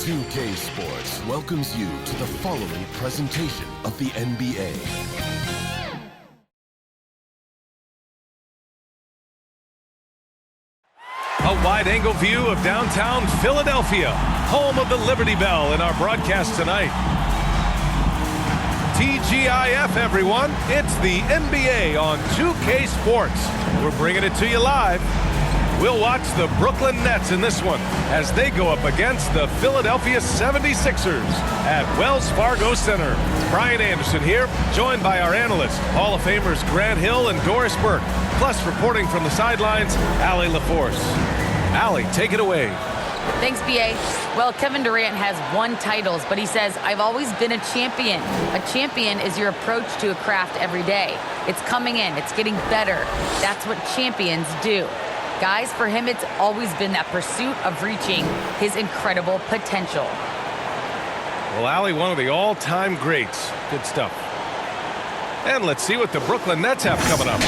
2K Sports welcomes you to the following presentation of the NBA. A wide-angle view of downtown Philadelphia, home of the Liberty Bell in our broadcast tonight. TGIF, everyone. It's the NBA on 2K Sports. We're bringing it to you live. We'll watch the Brooklyn Nets in this one as they go up against the Philadelphia 76ers at Wells Fargo Center. Brian Anderson here, joined by our analysts, Hall of Famers Grant Hill and Doris Burke, plus reporting from the sidelines, Allie LaForce. Allie, take it away. Thanks, B.A. Well, Kevin Durant has won titles, but he says, I've always been a champion. A champion is your approach to a craft every day. It's coming in. It's getting better. That's what champions do. Guys, for him, it's always been that pursuit of reaching his incredible potential. Well, Allie, one of the all-time greats. Good stuff. And let's see what the Brooklyn Nets have coming up.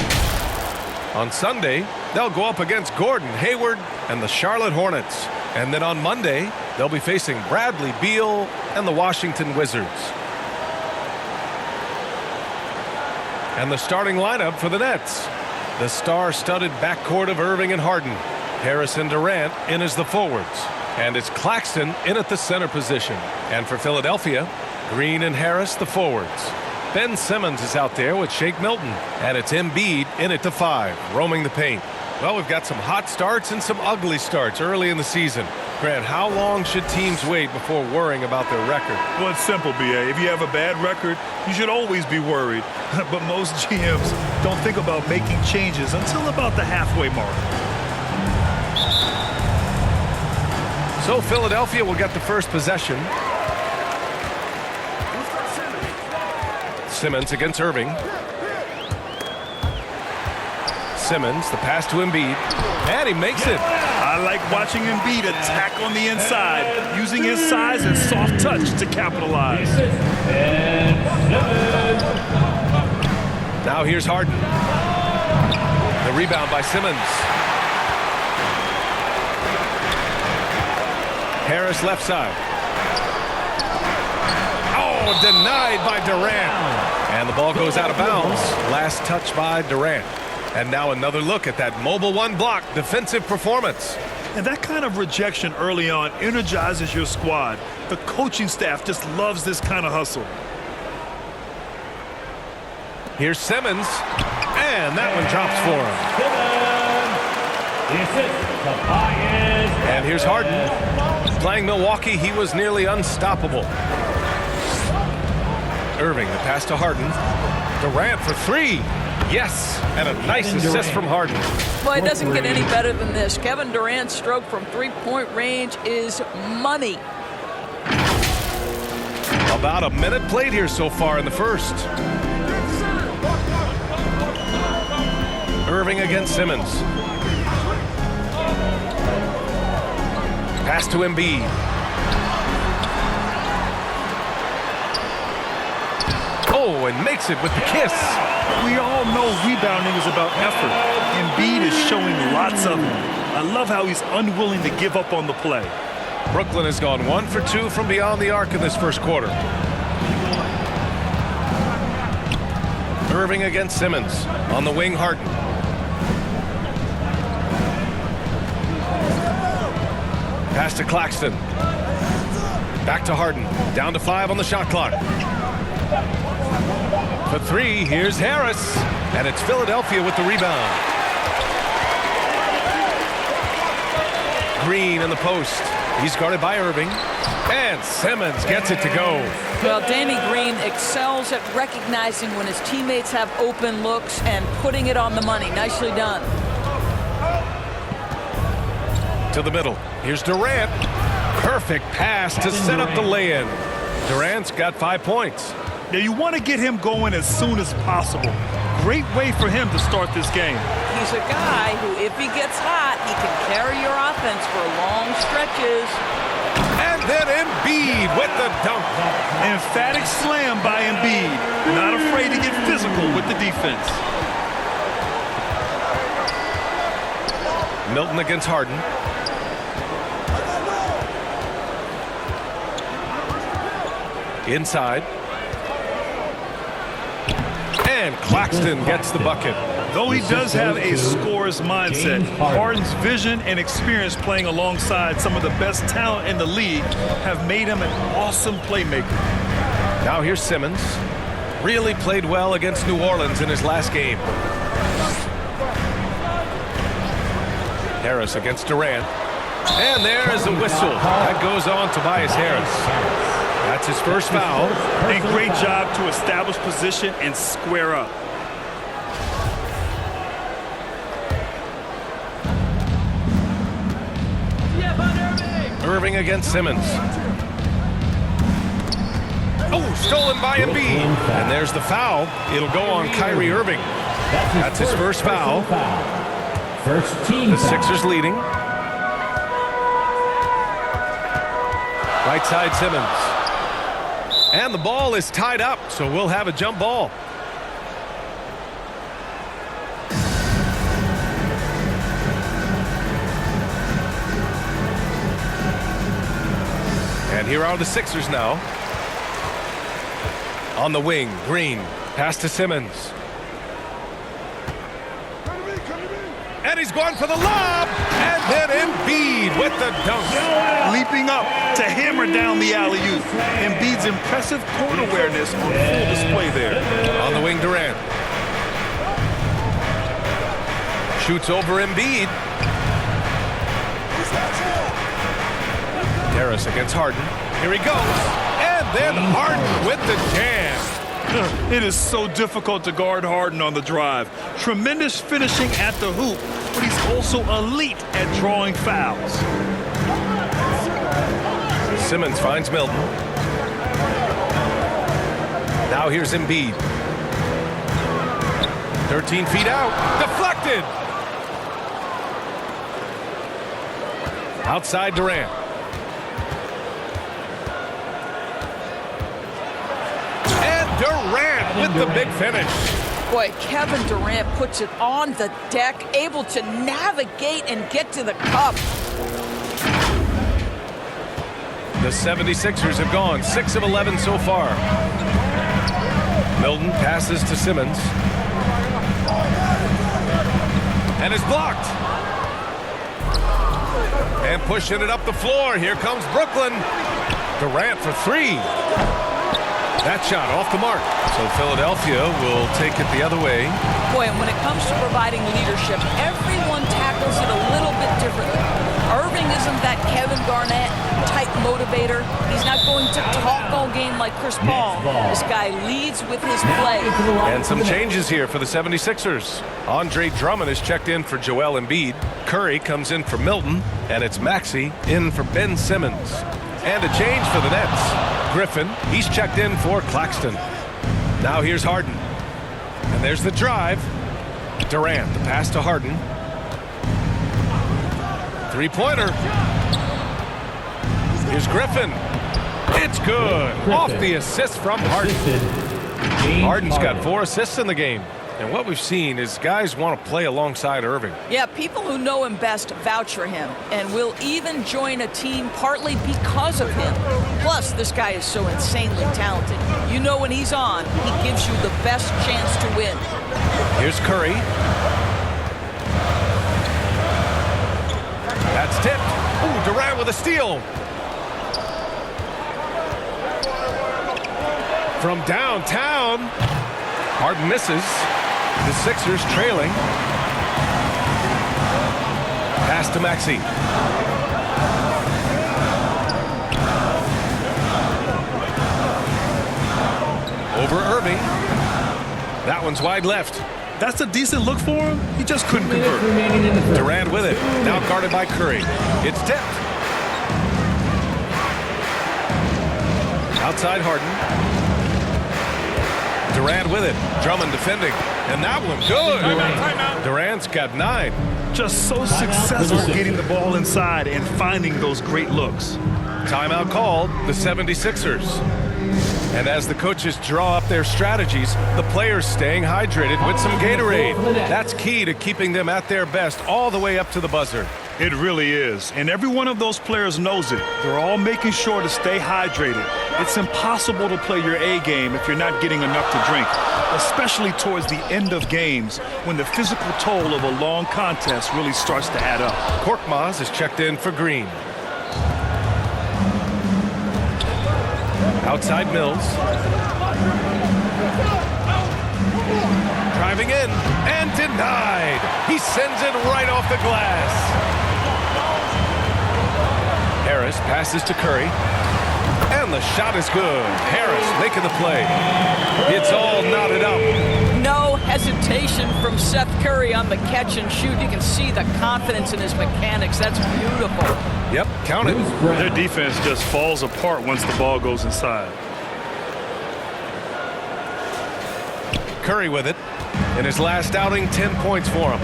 On Sunday, they'll go up against Gordon Hayward and the Charlotte Hornets. And then on Monday, they'll be facing Bradley Beal and the Washington Wizards. And the starting lineup for the Nets. The star-studded backcourt of Irving and Harden. Harris and Durant in as the forwards. And it's Claxton in at the center position. And for Philadelphia, Green and Harris the forwards. Ben Simmons is out there with Shake Milton. And it's Embiid in at the 5, roaming the paint. Well, we've got some hot starts and some ugly starts early in the season. Grant, how long should teams wait before worrying about their record? Well, it's simple, B.A. If you have a bad record, you should always be worried. But most GMs don't think about making changes until about the halfway mark. So Philadelphia will get the first possession. Simmons against Irving. Simmons, the pass to Embiid, and he makes it. I like watching Embiid attack on the inside, using his size and soft touch to capitalize. Now here's Harden. The rebound by Simmons. Harris left side. Oh, denied by Durant. And the ball goes out of bounds. Last touch by Durant. And now another look at that mobile one block defensive performance. And that kind of rejection early on energizes your squad. The coaching staff just loves this kind of hustle. Here's Simmons, and that one drops for him. And here's Harden. Playing Milwaukee, he was nearly unstoppable. Irving, the pass to Harden. Durant for 3. Yes, and a nice assist from Harden. Well, it doesn't get any better than this. Kevin Durant's stroke from three-point range is money. About a minute played here so far in the first. Irving against Simmons. Pass to Embiid. Oh, and makes it with the kiss. We all know rebounding is about effort. Embiid is showing lots of it. I love how he's unwilling to give up on the play. Brooklyn has gone 1 for 2 from beyond the arc in this first quarter. Irving against Simmons. On the wing, Harden. Pass to Claxton. Back to Harden. Down to 5 on the shot clock. For 3, here's Harris. And it's Philadelphia with the rebound. Green in the post. He's guarded by Irving. And Simmons gets it to go. Well, Danny Green excels at recognizing when his teammates have open looks and putting it on the money. Nicely done. To the middle. Here's Durant. Perfect pass to set up the lay-in. Durant's got 5 points. Now, you want to get him going as soon as possible. Great way for him to start this game. He's a guy who, if he gets hot, he can carry your offense for long stretches. And then Embiid with the dunk. Emphatic slam by Embiid. Not afraid to get physical with the defense. Milton against Harden. Inside. And Claxton gets the bucket. Though he does have a scorer's mindset, Harden's vision and experience playing alongside some of the best talent in the league have made him an awesome playmaker. Now here's Simmons. Really played well against New Orleans in his last game. Harris against Durant. And there is a whistle. That goes on Tobias Harris. That's his first foul. A great job to establish position and square up. Irving against Simmons. Oh, stolen by Embiid. And there's the foul. It'll go on Kyrie Irving. That's his first foul. First team. The Sixers leading. Right side Simmons. And the ball is tied up, so we'll have a jump ball. And here are the Sixers now. On the wing, Green. Pass to Simmons. And he's going for the lob. And then Embiid with the dunk. Leaping up to hammer down the alley-oop. Embiid's impressive court awareness on full display there. On the wing, Durant. Shoots over Embiid. Harris against Harden. Here he goes. And then Harden with the jam. It is so difficult to guard Harden on the drive. Tremendous finishing at the hoop, but he's also elite at drawing fouls. Simmons finds Milton. Now here's Embiid. 13 feet out. Deflected. Outside Durant. Durant with the big finish. Boy, Kevin Durant puts it on the deck, able to navigate and get to the cup. The 76ers have gone 6 of 11 so far. Milton passes to Simmons. And is blocked. And pushing it up the floor. Here comes Brooklyn. Durant for three. That shot off the mark. So Philadelphia will take it the other way. Boy, and when it comes to providing leadership, everyone tackles it a little bit differently. Irving isn't that Kevin Garnett type motivator. He's not going to talk all game like Chris Paul. This guy leads with his play. And some changes here for the 76ers. Andre Drummond is checked in for Joel Embiid. Curry comes in for Milton. And it's Maxey in for Ben Simmons. And a change for the Nets. Griffin, he's checked in for Claxton. Now here's Harden. And there's the drive. Durant, the pass to Harden. Three-pointer. Here's Griffin. It's good. Off the assist from Harden. Harden's got 4 assists in the game. And what we've seen is guys want to play alongside Irving. Yeah, people who know him best vouch for him and will even join a team partly because of him. Plus, this guy is so insanely talented. You know when he's on, he gives you the best chance to win. Here's Curry. That's tipped. Ooh, Durant with a steal. From downtown. Harden misses. The Sixers trailing. Pass to Maxey. Over Irving. That one's wide left. That's a decent look for him. He just couldn't convert. Durant with it. Now guarded by Curry. It's tipped. Outside Harden. Durant with it. Drummond defending. And that one good. Durant's got 9. Just so successful getting the ball inside and finding those great looks. Timeout called, the 76ers. And as the coaches draw up their strategies, the players staying hydrated with some Gatorade. That's key to keeping them at their best all the way up to the buzzer. It really is. And every one of those players knows it. They're all making sure to stay hydrated. It's impossible to play your A game if you're not getting enough to drink, especially towards the end of games when the physical toll of a long contest really starts to add up. Korkmaz is checked in for Green. Outside Mills. Driving in and denied. He sends it right off the glass. Harris passes to Curry. And the shot is good. Harris making the play. It's all knotted up. No hesitation from Seth Curry on the catch and shoot. You can see the confidence in his mechanics. That's beautiful. Yep, count it. Their defense just falls apart once the ball goes inside. Curry with it. In his last outing, 10 points for him.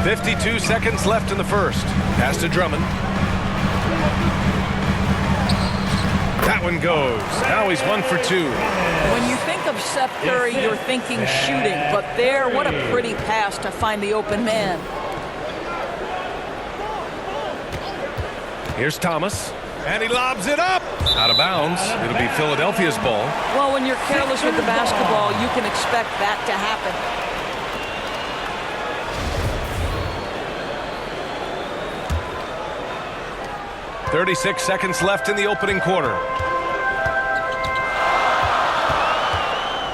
52 seconds left in the first. Pass to Drummond. That one goes. Now he's 1 for 2. When you think of Seth Curry, you're thinking shooting. But there, what a pretty pass to find the open man. Here's Thomas. And he lobs it up. Out of bounds. It'll be Philadelphia's ball. Well, when you're careless with the basketball, you can expect that to happen. 36 seconds left in the opening quarter.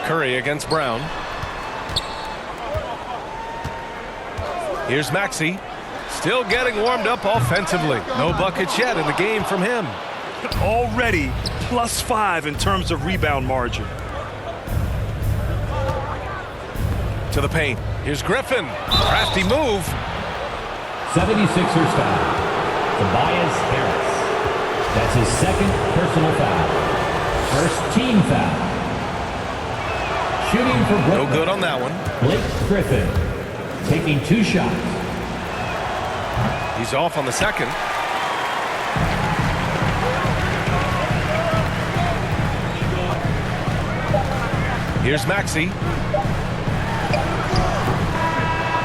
Curry against Brown. Here's Maxey. Still getting warmed up offensively. No buckets yet in the game from him. Already +5 in terms of rebound margin. To the paint. Here's Griffin. Crafty move. 76ers foul. Tobias Harris. That's his second personal foul. First team foul. Shooting for Brooklyn. No good on that one. Blake Griffin taking 2 shots. He's off on the second. Here's Maxey.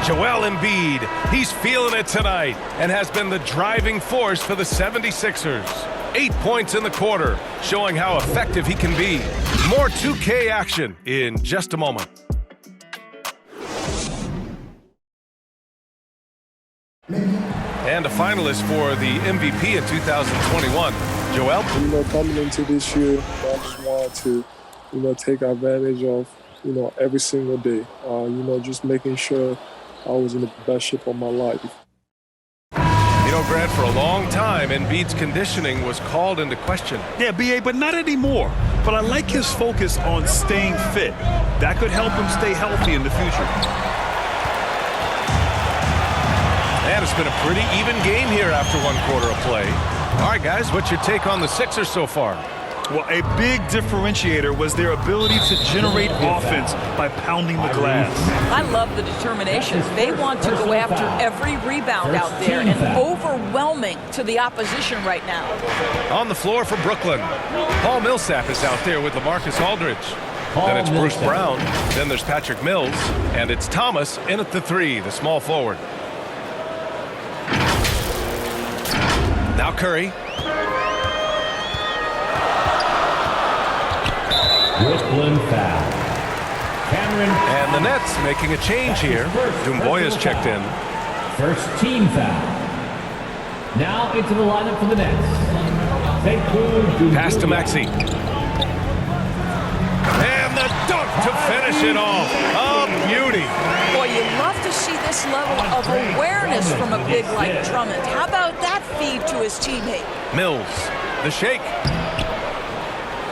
Joel Embiid. He's feeling it tonight and has been the driving force for the 76ers. 8 points in the quarter, showing how effective he can be. More 2K action in just a moment. And a finalist for the MVP in 2021, Joel. Coming into this year, I just wanted to, take advantage of, every single day. Just making sure I was in the best shape of my life. Grant, for a long time, Embiid's conditioning was called into question. Yeah, B.A., but not anymore. But I like his focus on staying fit. That could help him stay healthy in the future. And it's been a pretty even game here after 1 quarter of play. All right, guys, what's your take on the Sixers so far? Well, a big differentiator was their ability to generate offense by pounding the glass. I love the determination. They want to go after every rebound out there and overwhelming to the opposition right now. On the floor for Brooklyn, Paul Millsap is out there with LaMarcus Aldridge. Then it's Bruce Brown. Then there's Patrick Mills. And it's Thomas in at the 3, the small forward. Now Curry. Brooklyn foul. Cameron. And the Nets making a change here. Dumboya's checked in. First team foul. Now into the lineup for the Nets. Pass to Maxey. And the dunk to finish it off. A beauty. Boy, you love to see this level of awareness from a big like Drummond. How about that feed to his teammate? Mills, the shake.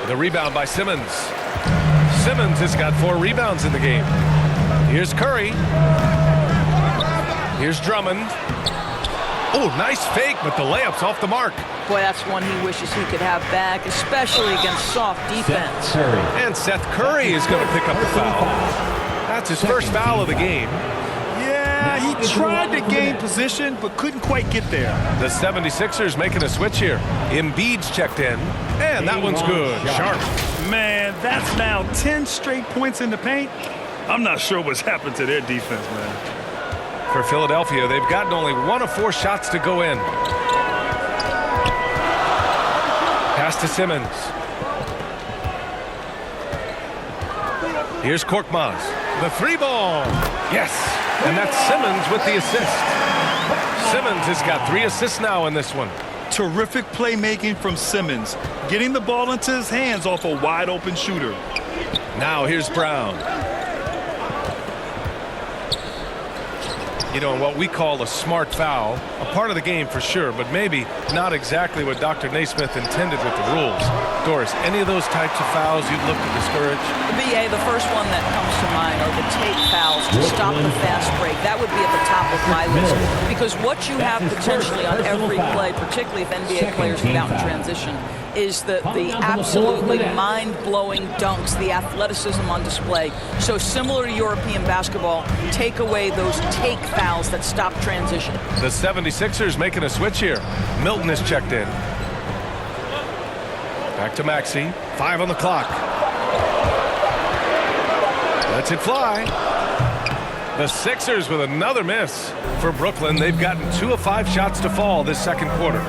The rebound by Simmons. Simmons has got 4 rebounds in the game. Here's Curry. Here's Drummond. Oh, nice fake, but the layup's off the mark. Boy, that's one he wishes he could have back, especially against soft defense. And Seth Curry is going to pick up the foul. That's his first foul of the game. Yeah, he tried to gain position, but couldn't quite get there. The 76ers making a switch here. Embiid's checked in, and that one's good. Sharp. Man, that's now 10 straight points in the paint. I'm not sure what's happened to their defense, man. For Philadelphia, they've gotten only 1 of 4 shots to go in. Pass to Simmons. Here's Korkmaz. The 3-ball. Yes. And that's Simmons with the assist. Simmons has got 3 assists now in this one. Terrific playmaking from Simmons, getting the ball into his hands off a wide-open shooter. Now here's Brown. You know, what we call a smart foul, a part of the game for sure, but maybe not exactly what Dr. Naismith intended with the rules. Doris, any of those types of fouls you'd look to discourage? BA, the first one that comes to mind are the take fouls to stop the fast break. That would be at the top of my list, because what you have potentially on every play, particularly if NBA players get out in transition, is the absolutely mind-blowing dunks, the athleticism on display. So similar to European basketball, take away those take fouls that stop transition. The 76ers making a switch here. Milton is checked in. Back to Maxey. 5 on the clock. Lets it fly. The Sixers with another miss. For Brooklyn, they've gotten 2 of 5 shots to fall this second quarter.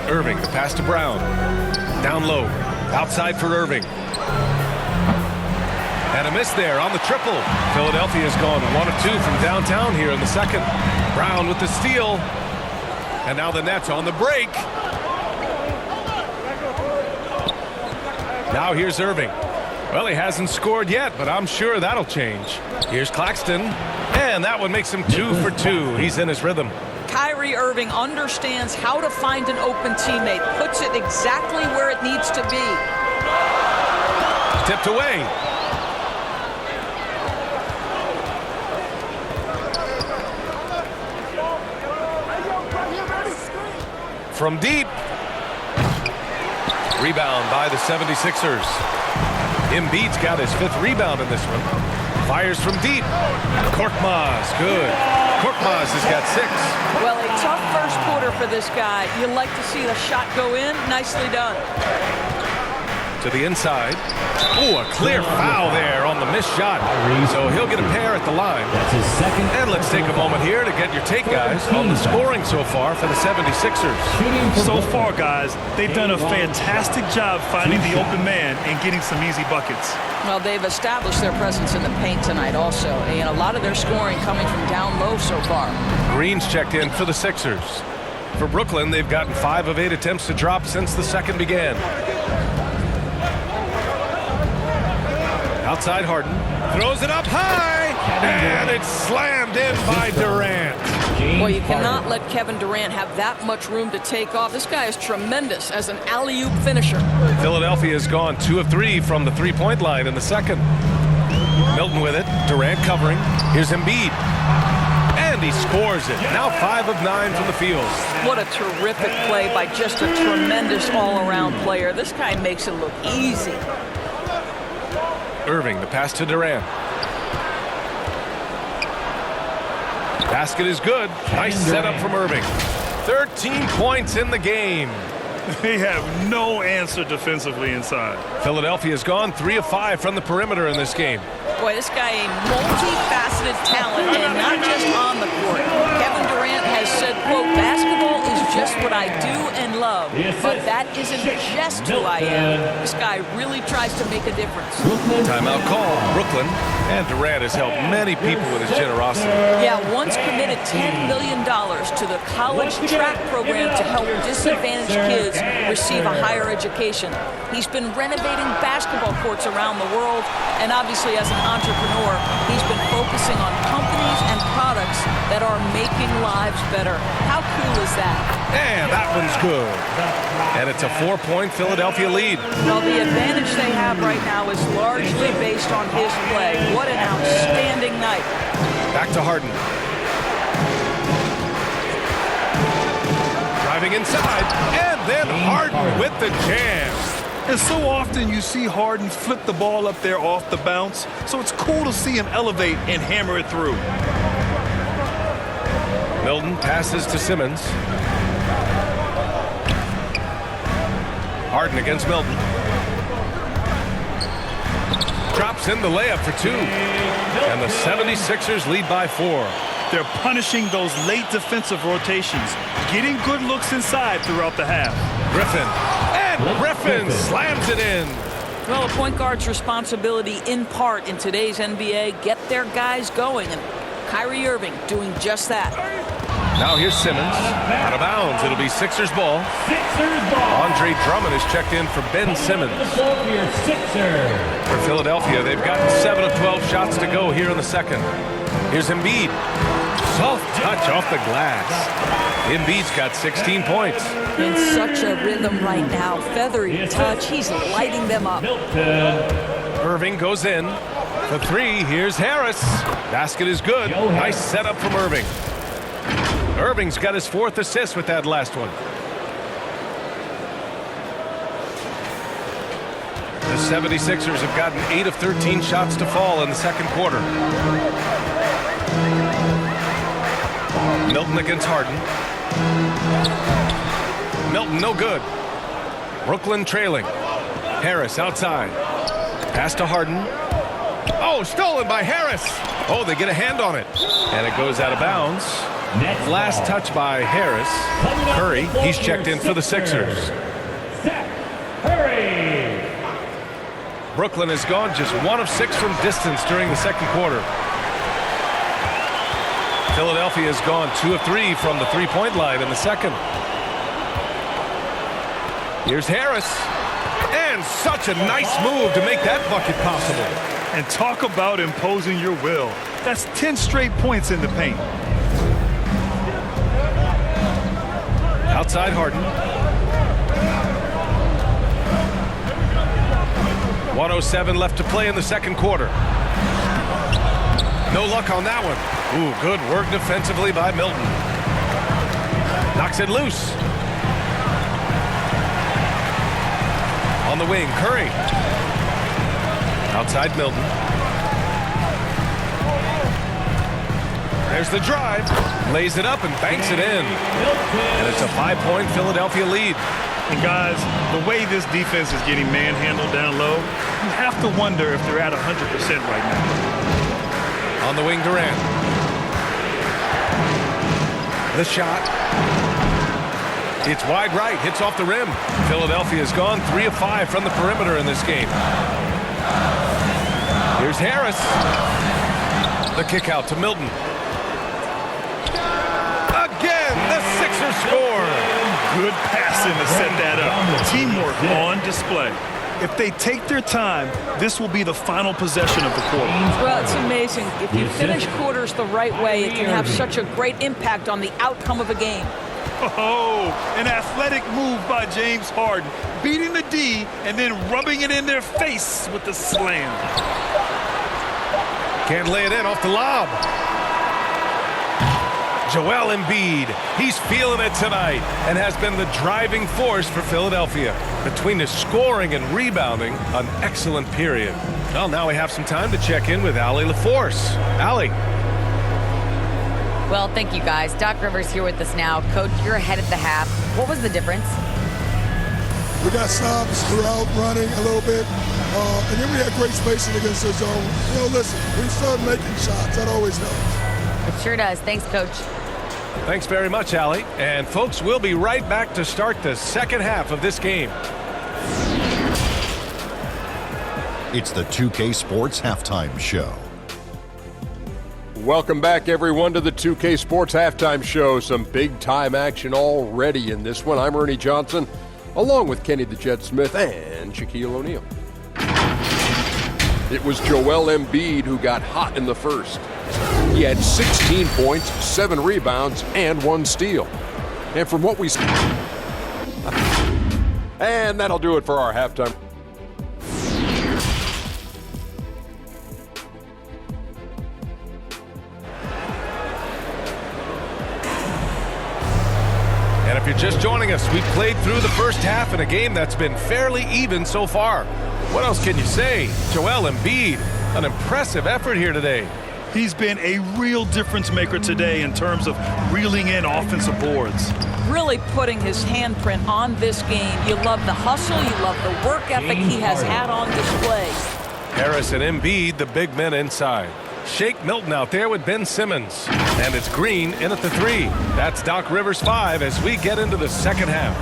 Irving, the pass to Brown. Down low. Outside for Irving. And a miss there on the triple. Philadelphia has gone 1 of 2 from downtown here in the second. Brown with the steal. And now the Nets on the break. Now here's Irving. Well, he hasn't scored yet, but I'm sure that'll change. Here's Claxton. And that one makes him 2 for 2. He's in his rhythm. Kyrie Irving understands how to find an open teammate, puts it exactly where it needs to be. Tipped away. From deep. Rebound by the 76ers. Embiid's got his 5th rebound in this one. Fires from deep. Korkmaz, good. Korkmaz has got 6. Well, a tough first quarter for this guy. You like to see the shot go in. Nicely done. To the inside. Oh, a clear foul there on the missed shot. So he'll get a pair at the line. That's his second. And let's take a moment here to get your take, guys, on the scoring so far for the 76ers. So far, guys, they've done a fantastic job finding the open man and getting some easy buckets. Well, they've established their presence in the paint tonight also. And a lot of their scoring coming from down low so far. Green's checked in for the Sixers. For Brooklyn, they've gotten 5 of 8 attempts to drop since the second began. Outside Harden. Throws it up high. And it's slammed in by Durant. Well, you cannot let Kevin Durant have that much room to take off. This guy is tremendous as an alley-oop finisher. Philadelphia has gone 2 of 3 from the three-point line in the second. Milton with it. Durant covering. Here's Embiid. And he scores it. Now 5 of 9 from the field. What a terrific play by just a tremendous all-around player. This guy makes it look easy. Irving, the pass to Durant. Basket is good. Nice setup from Irving. 13 points in the game. They have no answer defensively inside. Philadelphia has gone 3 of 5 from the perimeter in this game. Boy, this guy a multifaceted talent, and not just on the court. Kevin Durant has said, quote, basketball is just what I do and love, but that isn't just who I am. This guy really tries to make a difference. Timeout call, Brooklyn. And Durant has helped many people with his generosity. Yeah, once committed $10 million to the college track program to help disadvantaged kids receive a higher education. He's been renovating basketball courts around the world, and obviously as an entrepreneur, he's been focusing on companies and products that are making lives better. How cool is that? And that one's good. And it's a 4-point Philadelphia lead. Well, the advantage they have right now is largely based on his play. What an outstanding night. Back to Harden. Driving inside, and then Harden with the jam. And so often you see Harden flip the ball up there off the bounce, so it's cool to see him elevate and hammer it through. Milton passes to Simmons. Harden against Milton. drops in the layup for 2. And the 76ers lead by 4. They're punishing those late defensive rotations, getting good looks inside throughout the half. Griffin slams it in. Well, a point guard's responsibility in part in today's NBA, get their guys going. And Kyrie Irving doing just that. Now here's Simmons. Out of bounds. It'll be Sixers ball. Andre Drummond is checked in for Ben Simmons. For Philadelphia, they've gotten 7 of 12 shots to go here in the second. Here's Embiid. Soft touch off the glass. Embiid's got 16 points. In such a rhythm right now. Feathery touch. He's lighting them up. Irving goes in. For 3, here's Harris. Basket is good. Nice setup from Irving. Irving's got his 4th assist with that last one. The 76ers have gotten 8 of 13 shots to fall in the second quarter. Milton against Harden. Milton no good. Brooklyn trailing. Harris outside. Pass to Harden. Oh, stolen by Harris. Oh, they get a hand on it. And it goes out of bounds. Last touch by Harris. Curry, he's checked in for the Sixers. Brooklyn has gone just 1 of 6 from distance during the second quarter. Philadelphia has gone 2 of 3 from the three-point line in the second. Here's Harris. And such a nice move to make that bucket possible. And talk about imposing your will. That's 10 straight points in the paint. Outside Harden. 1:07 left to play in the second quarter. No luck on that one. Ooh, good work defensively by Milton. Knocks it loose. On the wing, Curry. Outside Milton. There's the drive. Lays it up and banks it in. And it's a 5-point Philadelphia lead. And guys, the way this defense is getting manhandled down low, you have to wonder if they're at 100% right now. On the wing, Durant. The shot. It's wide right, hits off the rim. Philadelphia has gone 3 of 5 from the perimeter in this game. Here's Harris. The kick out to Milton. Again, the Sixers score. Good passing to set that up. Teamwork on display. If they take their time, this will be the final possession of the quarter. Well, it's amazing. If you finish quarters the right way, it can have such a great impact on the outcome of a game. Oh, an athletic move by James Harden, beating the D and then rubbing it in their face with the slam. Can't lay it in off the lob. Joel Embiid, he's feeling it tonight and has been the driving force for Philadelphia. Between the scoring and rebounding, an excellent period. Well, now we have some time to check in with Allie LaForce. Allie. Well, thank you, guys. Doc Rivers here with us now. Coach, you're ahead at the half. What was the difference? We got stops throughout, running a little bit, and then we had great spacing against the zone. You know, listen, we started making shots. That always helps. It sure does. Thanks, Coach. Thanks very much, Allie. And, folks, we'll be right back to start the second half of this game. It's the 2K Sports Halftime Show. Welcome back, everyone, to the 2K Sports Halftime Show. Some big-time action already in this one. I'm Ernie Johnson, along with Kenny the Jet Smith and Shaquille O'Neal. It was Joel Embiid who got hot in the first. He had 16 points, 7 rebounds, and 1 steal. And from what we see, and that'll do it for our halftime. And if you're just joining us, we played through the first half in a game that's been fairly even so far. What else can you say? Joel Embiid, an impressive effort here today. He's been a real difference maker today in terms of reeling in offensive boards. Really putting his handprint on this game. You love the hustle. You love the work ethic he has had on display. Harris and Embiid, the big men inside. Shake Milton out there with Ben Simmons. And it's Green in at the 3. That's Doc Rivers 5 as we get into the second half.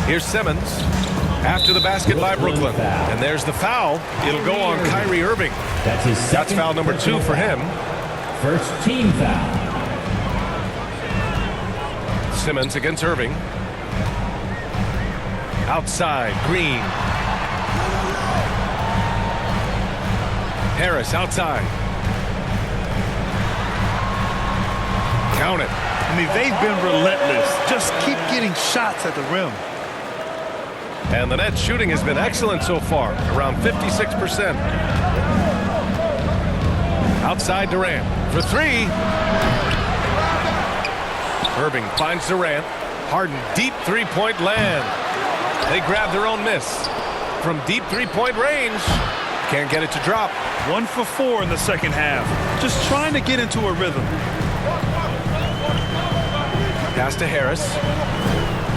Here's Simmons after the basket by Brooklyn. And there's the foul. It'll go on Kyrie Irving. That's foul number 2 for him. First team foul. Simmons against Irving. Outside, Green. Harris outside. Count it. I mean, they've been relentless. Just keep getting shots at the rim. And the net shooting has been excellent so far, around 56%. Outside Durant for 3. Irving finds Durant. Harden, deep three-point land. They grab their own miss. From deep three-point range, can't get it to drop. 1 for 4 in the second half. Just trying to get into a rhythm. Pass to Harris.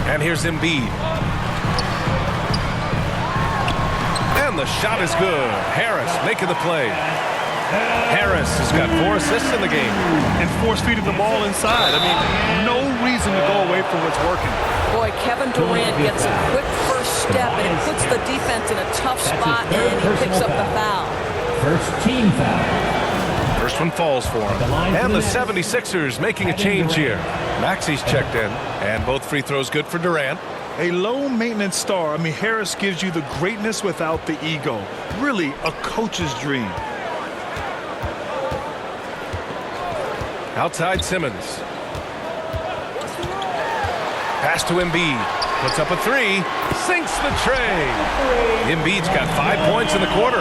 And here's Embiid. And the shot is good. Harris making the play. Harris has got 4 assists in the game. And force-feeding the ball inside. I mean, no reason to go away from what's working. Boy, Kevin Durant gets a quick first step, and it puts the defense in a tough spot, and he picks up the foul. First team foul. First one falls for him. And the 76ers making a change here. Maxi's checked in, and both free throws good for Durant. A low-maintenance star. I mean, Harris gives you the greatness without the ego. Really a coach's dream. Outside Simmons. Pass to Embiid. Puts up a 3. Sinks the tray. Embiid's got 5 points in the quarter.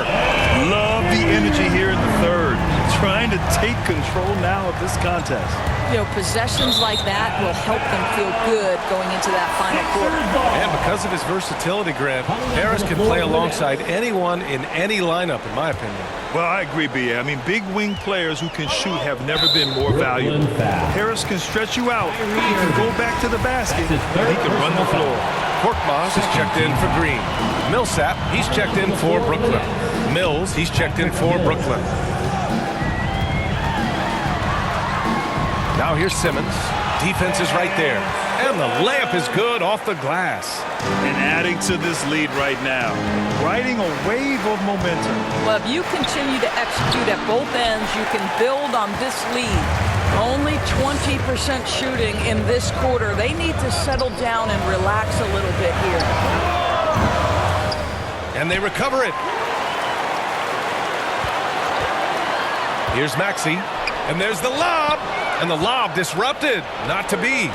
Love the energy here in the third. Trying to take control now of this contest. You know, possessions like that will help them feel good going into that final quarter. And because of his versatility, Grant, Harris can play alongside anyone in any lineup, in my opinion. Well, I agree, B.A. I mean, big wing players who can shoot have never been more valuable. Harris can stretch you out. He can go back to the basket. He can run the floor. Korkmaz is checked in for Green. Millsap, he's checked in for Brooklyn. Mills, he's checked in for Brooklyn. Now here's Simmons. Defense is right there. And the layup is good off the glass. And adding to this lead right now. Riding a wave of momentum. Well, if you continue to execute at both ends, you can build on this lead. Only 20% shooting in this quarter. They need to settle down and relax a little bit here. And they recover it. Here's Maxey. And there's the lob. And the lob disrupted. Not to be.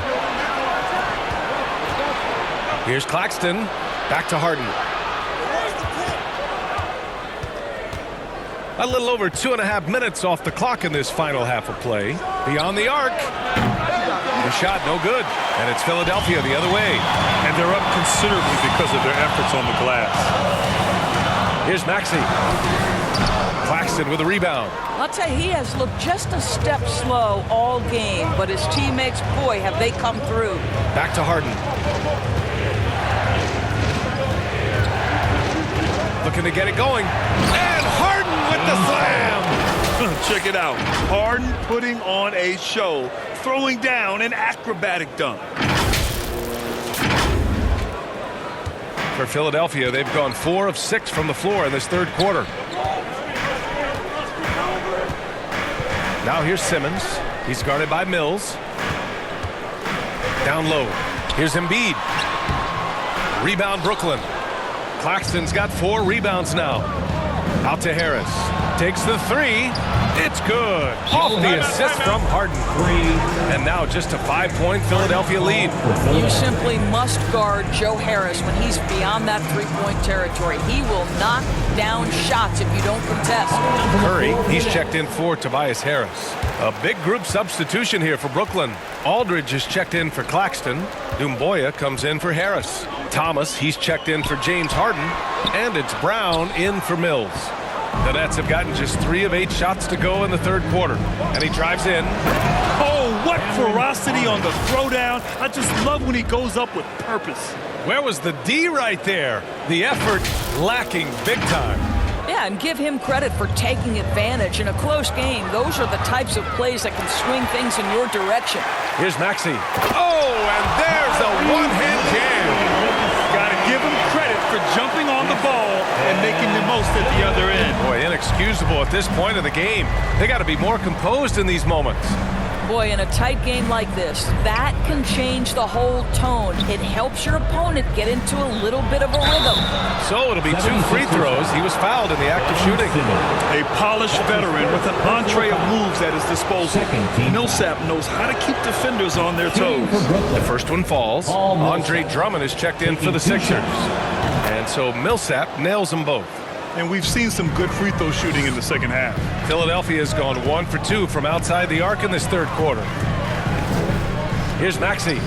Here's Claxton. Back to Harden. A little over 2.5 minutes off the clock in this final half of play. Beyond the arc. The shot no good. And it's Philadelphia the other way. And they're up considerably because of their efforts on the glass. Here's Maxey. Claxton with a rebound. I'll tell you, he has looked just a step slow all game, but his teammates, boy, have they come through. Back to Harden. Looking to get it going. And Harden with the slam. Check it out. Harden putting on a show, throwing down an acrobatic dunk. For Philadelphia, they've gone 4 of 6 from the floor in this third quarter. Now here's Simmons. He's guarded by Mills. Down low. Here's Embiid. Rebound Brooklyn. Claxton's got 4 rebounds now. Out to Harris. Takes the 3. It's good. Off the assist from Harden. And now just a 5-point Philadelphia lead. You simply must guard Joe Harris when he's beyond that three-point territory. He will knock down shots if you don't contest. Curry, he's checked in for Tobias Harris. A big group substitution here for Brooklyn. Aldridge is checked in for Claxton. Doumbouya comes in for Harris. Thomas, he's checked in for James Harden. And it's Brown in for Mills. The Nets have gotten just 3 of 8 shots to go in the third quarter. And he drives in. Oh, what ferocity on the throwdown. I just love when he goes up with purpose. Where was the D right there? The effort lacking big time. Yeah, Yeah, and give him credit for taking advantage. In a close game, those are the types of plays that can swing things in your direction. Here's Maxey. Oh, and there's a one-hand jam. Got to give him credit for jumping on the ball and making the most at the other end. Boy, inexcusable at this point of the game. They got to be more composed in these moments. Boy, in a tight game like this, that can change the whole tone. It helps your opponent get into a little bit of a rhythm. So it'll be 2 free throws. He was fouled in the act of shooting. A polished veteran with an entree of moves at his disposal. Millsap knows how to keep defenders on their toes. The first one falls. Andre Drummond is checked in for the Sixers. And so Millsap nails them both. And we've seen some good free throw shooting in the second half. Philadelphia has gone 1 for 2 from outside the arc in this third quarter. Here's Maxey.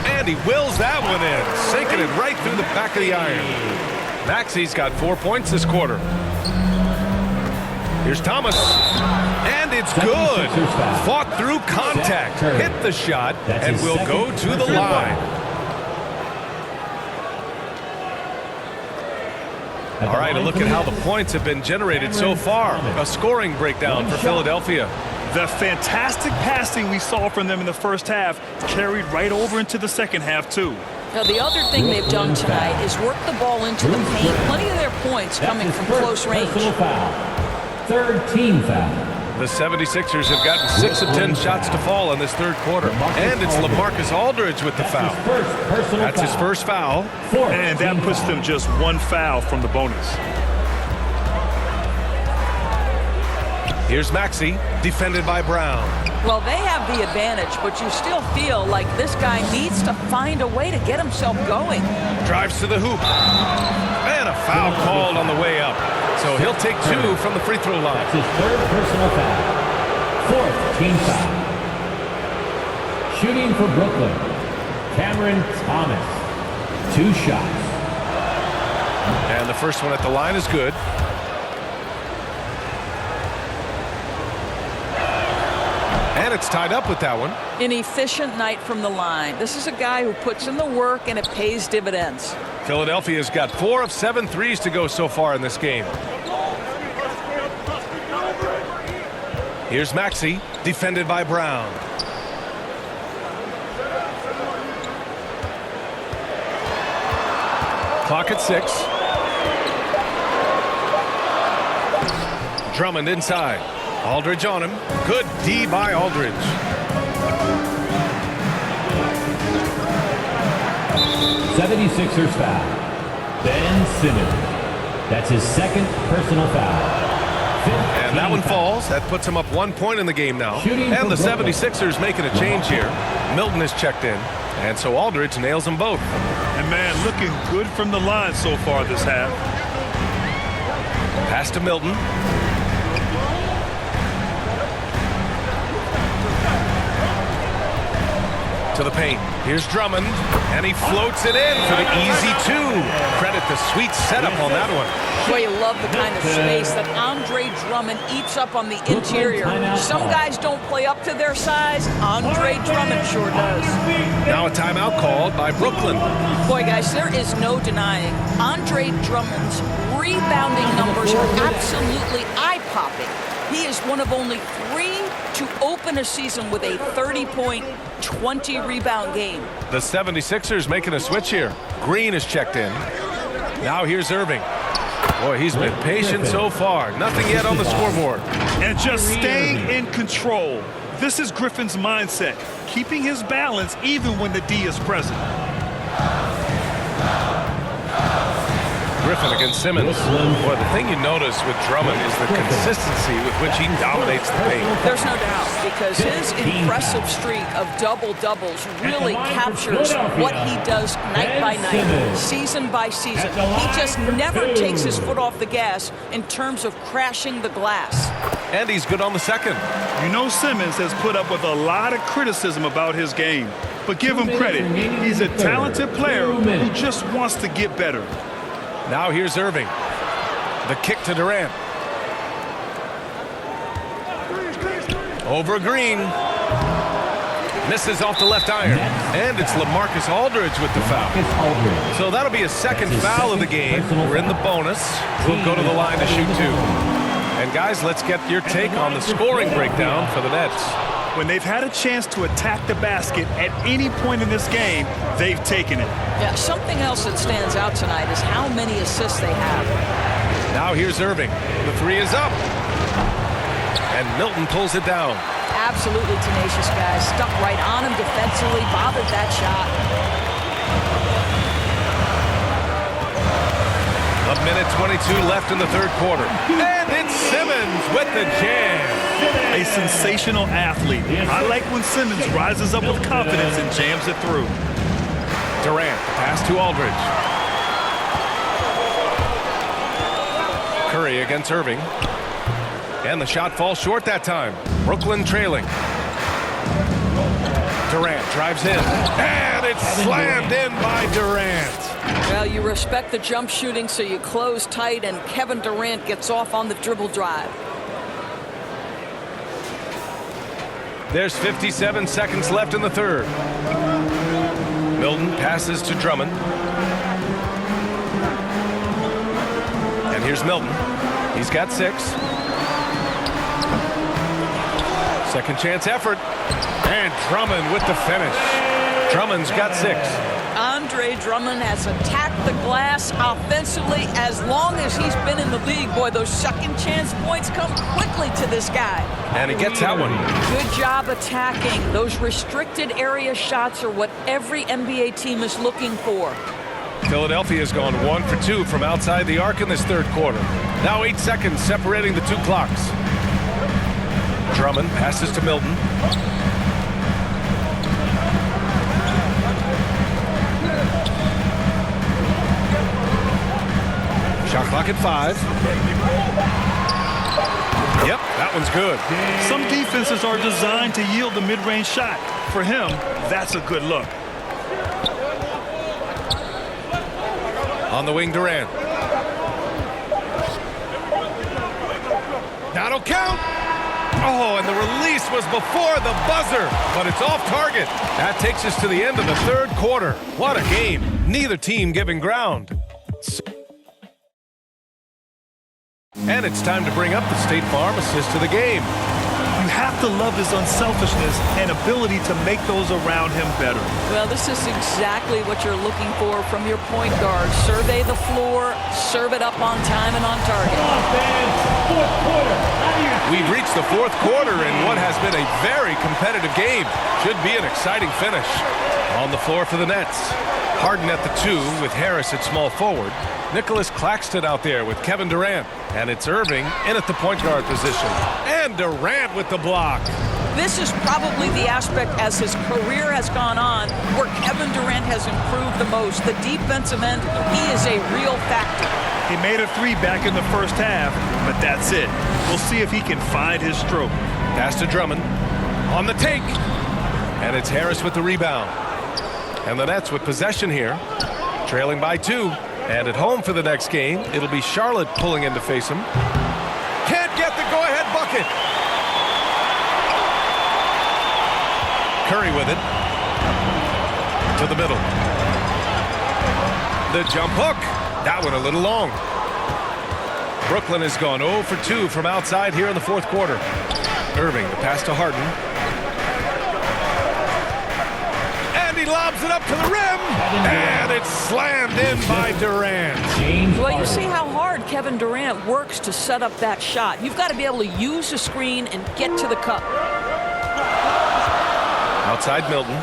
And he wills that one in, sinking it right through the back of the iron. Maxey's got 4 points this quarter. Here's Thomas. And it's good. Fought through contact. Hit the shot and will go to the line. All right, a look at how the points have been generated so far. A scoring breakdown for Philadelphia. The fantastic passing we saw from them in the first half carried right over into the second half, too. Now, the other thing they've done tonight is work the ball into the paint. Plenty of their points coming from close range. Third team foul. The 76ers have gotten 6 of 10 shots to fall in this third quarter. And it's LaMarcus Aldridge with the foul. That's his first foul. And that puts them just 1 foul from the bonus. Here's Maxey, defended by Brown. Well, they have the advantage, but you still feel like this guy needs to find a way to get himself going. Drives to the hoop. And a foul called on the way up. So he'll take 2 from the free throw line. That's his third personal foul. Fourth team foul. Shooting for Brooklyn, Cameron Thomas. 2 shots. And the first one at the line is good. And it's tied up with that one. An efficient night from the line. This is a guy who puts in the work and it pays dividends. Philadelphia's got 4 of 7 threes to go so far in this game. Here's Maxey, defended by Brown. Clock at 6. Drummond inside. Aldridge on him. Good D by Aldridge. '76ers foul. Ben Simmons. That's his second personal foul. And that one falls. That puts him up 1 point in the game now. And the 76ers making a change here. Milton is checked in. And so Aldridge nails them both. And man, looking good from the line so far this half. Pass to Milton. To the paint. Here's Drummond. And he floats it in for the easy 2. Credit the sweet setup on that one. Boy, you love the kind of space that Andre Drummond eats up on the interior. Some guys don't play up to their size. Andre Drummond sure does. Now a timeout called by Brooklyn. Boy, guys, there is no denying Andre Drummond's rebounding numbers are absolutely eye-popping. He is one of only 3 to open a season with a 30-point, 20-rebound game. The 76ers making a switch here. Green is checked in. Now here's Irving. Boy, he's been patient so far. Nothing yet on the scoreboard. And just staying in control. This is Griffin's mindset, keeping his balance even when the D is present. Griffin against Simmons. Boy, the thing you notice with Drummond is the consistency with which he dominates the paint. There's no doubt, because his impressive streak of double-doubles really captures what he does night by night, season by season. He just never takes his foot off the gas in terms of crashing the glass. And he's good on the second. You know Simmons has put up with a lot of criticism about his game, but give him credit. He's a talented player who just wants to get better. Now here's Irving. The kick to Durant. Over Green. Misses off the left iron. And it's LaMarcus Aldridge with the foul. So that'll be a second foul of the game. We're in the bonus. We'll go to the line to shoot 2. And guys, let's get your take on the scoring breakdown for the Nets. When they've had a chance to attack the basket at any point in this game, they've taken it. Yeah, something else that stands out tonight is how many assists they have. Now here's Irving. The 3 is up. And Milton pulls it down. Absolutely tenacious, guys. Stuck right on him defensively, bothered that shot. A minute 22 left in the third quarter. And it's Simmons with the jam. A sensational athlete. I like when Simmons rises up with confidence and jams it through. Durant, pass to Aldridge. Curry against Irving. And the shot falls short that time. Brooklyn trailing. Durant drives in. And it's slammed in by Durant. Well, you respect the jump shooting, so you close tight, and Kevin Durant gets off on the dribble drive. There's 57 seconds left in the third. Milton passes to Drummond. And here's Milton. He's got 6. Second chance effort. And Drummond with the finish. Drummond's got 6. Andre Drummond has attacked the glass offensively as long as he's been in the league. Boy, those second chance points come quickly to this guy. And he gets that one. Good job attacking. Those restricted area shots are what every NBA team is looking for. Philadelphia's gone 1 for 2 from outside the arc in this third quarter. Now 8 seconds separating the 2 clocks. Drummond passes to Milton. Shot clock at 5. Yep, that one's good. Some defenses are designed to yield the mid-range shot. For him, that's a good look. On the wing, Durant. That'll count. Oh, and the release was before the buzzer, but it's off target. That takes us to the end of the third quarter. What a game. Neither team giving ground. And it's time to bring up the State Farm assist to the game. You have to love his unselfishness and ability to make those around him better. Well, this is exactly what you're looking for from your point guard. Survey the floor, serve it up on time and on target. We've reached the fourth quarter in what has been a very competitive game. Should be an exciting finish. On the floor for the Nets. Harden at the 2 with Harris at small forward. Nicholas Claxton out there with Kevin Durant. And it's Irving in at the point guard position. And Durant with the block. This is probably the aspect as his career has gone on where Kevin Durant has improved the most. The defensive end, he is a real factor. He made a 3 back in the first half, but that's it. We'll see if he can find his stroke. Pass to Drummond. On the take. And it's Harris with the rebound. And the Nets with possession here. Trailing by 2. And at home for the next game, it'll be Charlotte pulling in to face him. Can't get the go-ahead bucket. Curry with it. To the middle. The jump hook. That one a little long. Brooklyn has gone 0 for 2 from outside here in the fourth quarter. Irving, the pass to Harden. And he lobs it up to the rim. And it's slammed in by Durant. Well, you see how hard Kevin Durant works to set up that shot. You've got to be able to use the screen and get to the cup. Outside Milton.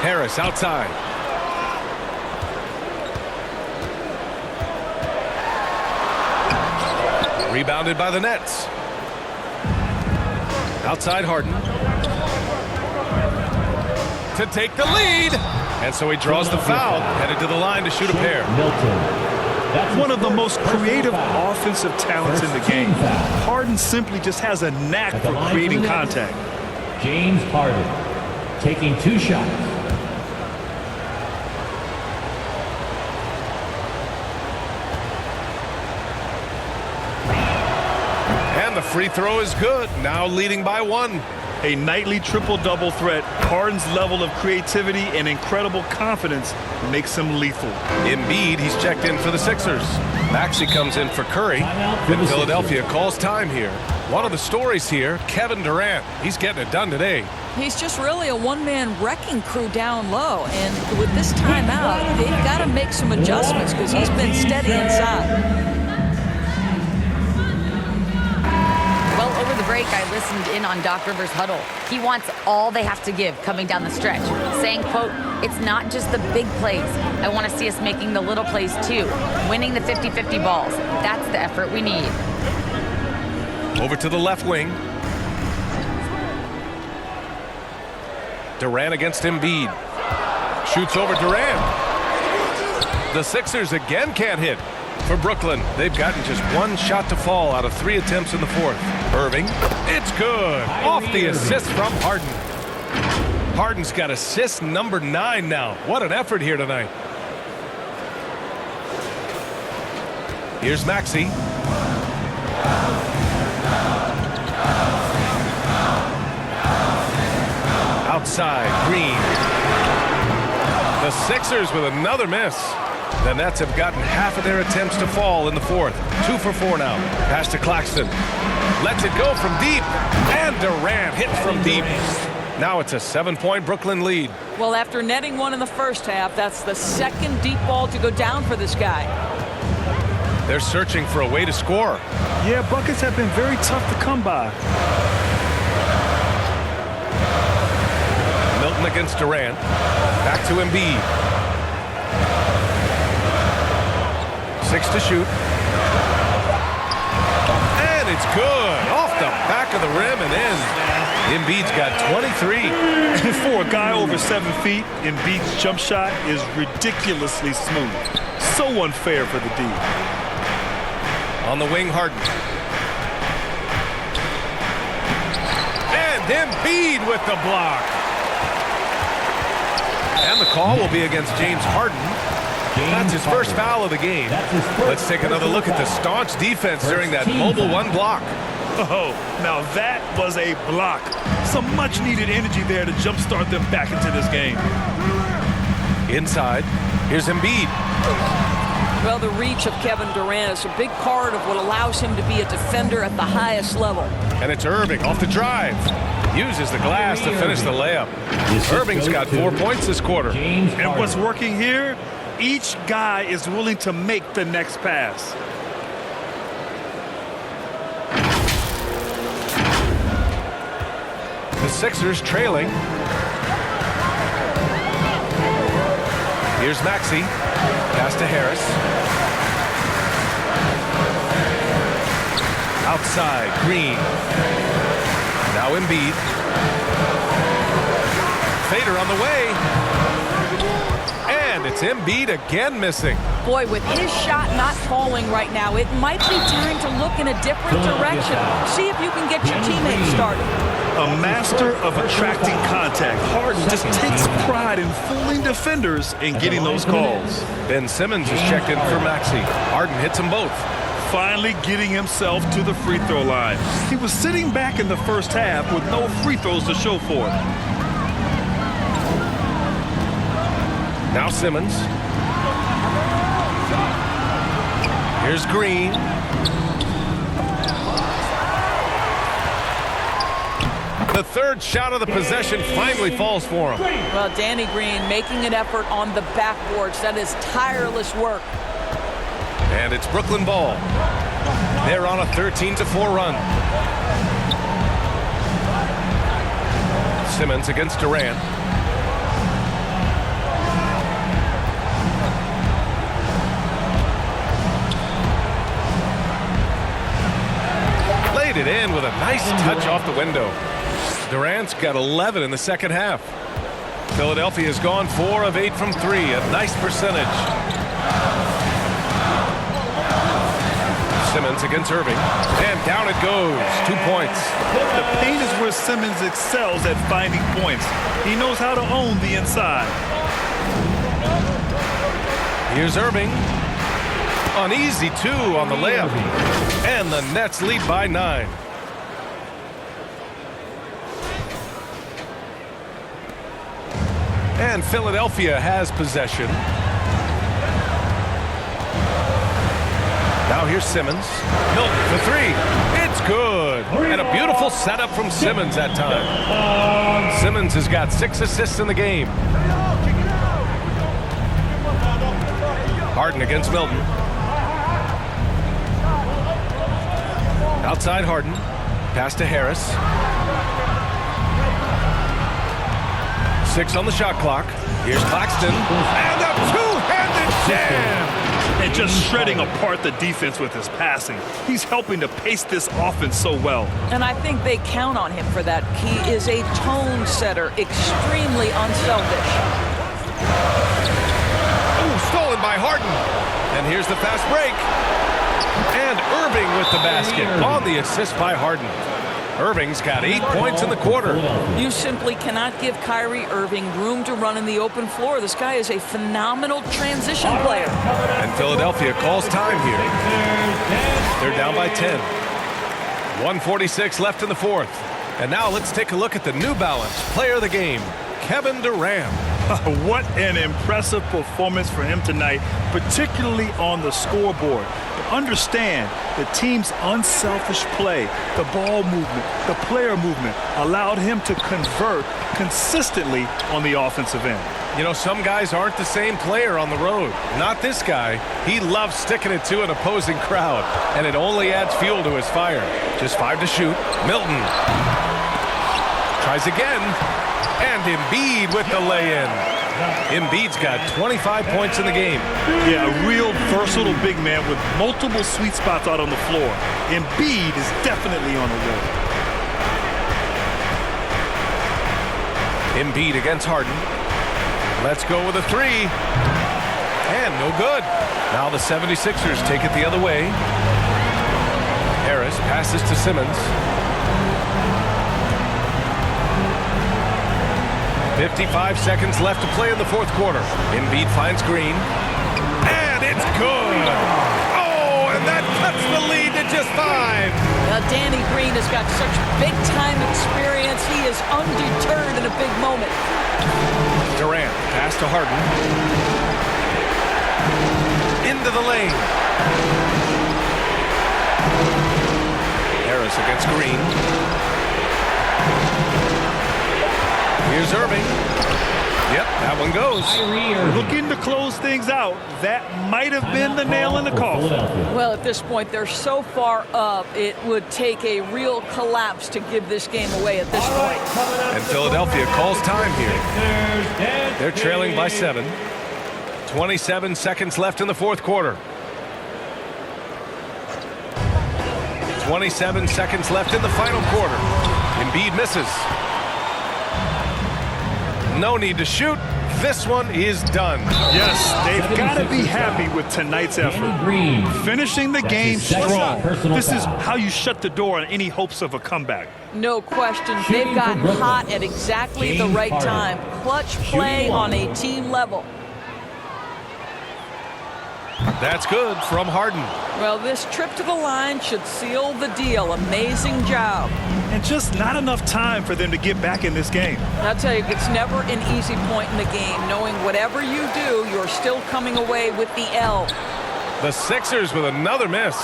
Harris outside. Rebounded by the Nets. Outside Harden. To take the lead. And so he draws the foul. Headed to the line to shoot a pair. One of the most creative offensive talents in the game. Harden simply just has a knack for creating contact. James Harden taking 2 shots. And the free throw is good, now leading by 1. A nightly triple-double threat, Harden's level of creativity and incredible confidence makes him lethal. Embiid, he's checked in for the Sixers. Maxey comes in for Curry, and Philadelphia calls time here. One of the stories here, Kevin Durant. He's getting it done today. He's just really a one-man wrecking crew down low, and with this timeout, they've got to make some adjustments because he's been steady inside. Well, over the break, I listened in on Doc Rivers' huddle. He wants all they have to give coming down the stretch, saying, quote, "It's not just the big plays. I want to see us making the little plays too, winning the 50-50 balls. That's the effort we need." Over to the left wing. Durant against Embiid. Shoots over Durant. The Sixers again can't hit. For Brooklyn, they've gotten just one shot to fall out of 3 attempts in the fourth. Irving, it's good. Off the assist from Harden. Harden's got assist number 9 now. What an effort here tonight. Here's Maxey. Outside, Green. The Sixers with another miss. The Nets have gotten half of their attempts to fall in the fourth. 2 for 4 now. Pass to Claxton. Lets it go from deep. And Durant hits from deep. Now it's a 7-point Brooklyn lead. Well, after netting one in the first half, that's the second deep ball to go down for this guy. They're searching for a way to score. Yeah, buckets have been very tough to come by. Milton against Durant. Back to Embiid. 6 to shoot. And it's good. Off the back of the rim and in. Embiid's got 23. For a guy over 7 feet, Embiid's jump shot is ridiculously smooth. So unfair for the D. On the wing, Harden. And Embiid with the block. And the call will be against James Harden. That's his first foul of the game. Let's take another look at the staunch defense during that mobile 1 block. Oh, now that was a block. Some much-needed energy there to jumpstart them back into this game. Inside, here's Embiid. Well, the reach of Kevin Durant is a big part of what allows him to be a defender at the highest level. And it's Irving off the drive. Uses the glass to finish the layup. Irving's got 4 points this quarter. And what's working here? Each guy is willing to make the next pass. The Sixers trailing. Here's Maxey. Pass to Harris. Outside, Green. Now Embiid. Fader on the way. And it's Embiid again missing. Boy, with his shot not falling right now, it might be time to look in a different direction. See if you can get your teammates started. A master of attracting contact. Harden just takes pride in fooling defenders and getting those calls. Ben Simmons is checked in for Maxey. Harden hits them both. Finally getting himself to the free throw line. He was sitting back in the first half with no free throws to show for it. Now Simmons. Here's Green. The third shot of the possession finally falls for him. Well, Danny Green making an effort on the backboards. That is tireless work. And it's Brooklyn ball. They're on a 13-4 run. Simmons against Durant. Laid it in with a nice touch off the window. Durant's got 11 in the second half. Philadelphia's gone 4 of 8 from 3. A nice percentage. Simmons against Irving. And down it goes. 2 points. The paint is where Simmons excels at finding points. He knows how to own the inside. Here's Irving. An easy 2 on the layup. And the Nets lead by 9. And Philadelphia has possession. Now here's Simmons. Milton for three. It's good. And a beautiful setup from Simmons that time. Simmons has got 6 assists in the game. Harden against Milton. Outside Harden. Pass to Harris. 6 on the shot clock. Here's Claxton. And a two-handed jam. And just shredding apart the defense with his passing. He's helping to pace this offense so well. And I think they count on him for that. He is a tone setter, extremely unselfish. Ooh, stolen by Harden. And here's the fast break. And Irving with the basket on the assist by Harden. Irving's got 8 points in the quarter. You simply cannot give Kyrie Irving room to run in the open floor. This guy is a phenomenal transition player. And Philadelphia calls time here. They're down by 10. 1:46 left in the fourth. And now let's take a look at the New Balance player of the game, Kevin Durant. What an impressive performance for him tonight, particularly on the scoreboard. But understand, the team's unselfish play, the ball movement, the player movement allowed him to convert consistently on the offensive end. You know, some guys aren't the same player on the road. Not this guy. He loves sticking it to an opposing crowd, and it only adds fuel to his fire. Just 5 to shoot. Milton tries again. And Embiid with the lay-in. Embiid's got 25 points in the game. Yeah, a real versatile big man with multiple sweet spots out on the floor. Embiid is definitely on the road. Embiid against Harden. Let's go with a three. And no good. Now the 76ers take it the other way. Harris passes to Simmons. 55 seconds left to play in the fourth quarter. Embiid finds Green. And it's good. Oh, and that cuts the lead to just 5. Now, Danny Green has got such big-time experience. He is undeterred in a big moment. Durant, pass to Harden. Into the lane. Harris against Green. Here's Irving. Yep, that one goes. Looking to close things out. That might have been the nail in the coffin. Well, at this point, they're so far up, it would take a real collapse to give this game away at this point. And Philadelphia calls time here. They're trailing by 7. 27 seconds left in the fourth quarter. 27 seconds left in the final quarter. Embiid misses. No need to shoot. This one is done. Yes, they've got to be happy with tonight's effort. Finishing the game strong. This is how you shut the door on any hopes of a comeback. No question. They've gotten hot at exactly the right time. Clutch play on a team level. That's good from Harden. Well, this trip to the line should seal the deal. Amazing job. And just not enough time for them to get back in this game. I'll tell you, it's never an easy point in the game. Knowing whatever you do, you're still coming away with the L. The Sixers with another miss.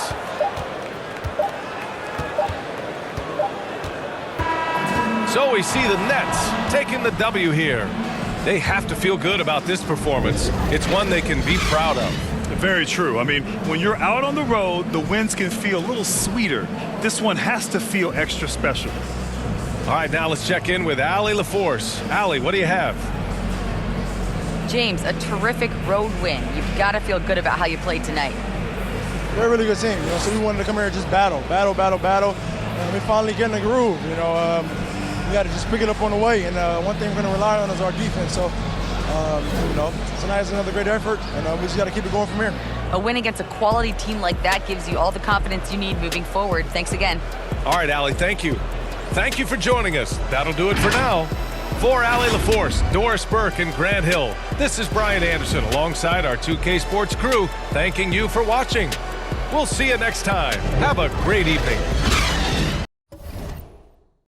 So we see the Nets taking the W here. They have to feel good about this performance. It's one they can be proud of. Very true. I mean, when you're out on the road, the wins can feel a little sweeter. This one has to feel extra special. All right, now let's check in with Allie LaForce. Allie, what do you have? James, a terrific road win. You've got to feel good about how you played tonight. They're a really good team, so we wanted to come here and just battle, and we finally get in the groove. We got to just pick it up on the way, and one thing we're going to rely on is our defense. So, tonight's another great effort, and we just got to keep it going from here. A win against a quality team like that gives you all the confidence you need moving forward. Thanks again. All right, Allie, thank you. Thank you for joining us. That'll do it for now. For Allie LaForce, Doris Burke, and Grant Hill, this is Brian Anderson alongside our 2K Sports crew, thanking you for watching. We'll see you next time. Have a great evening.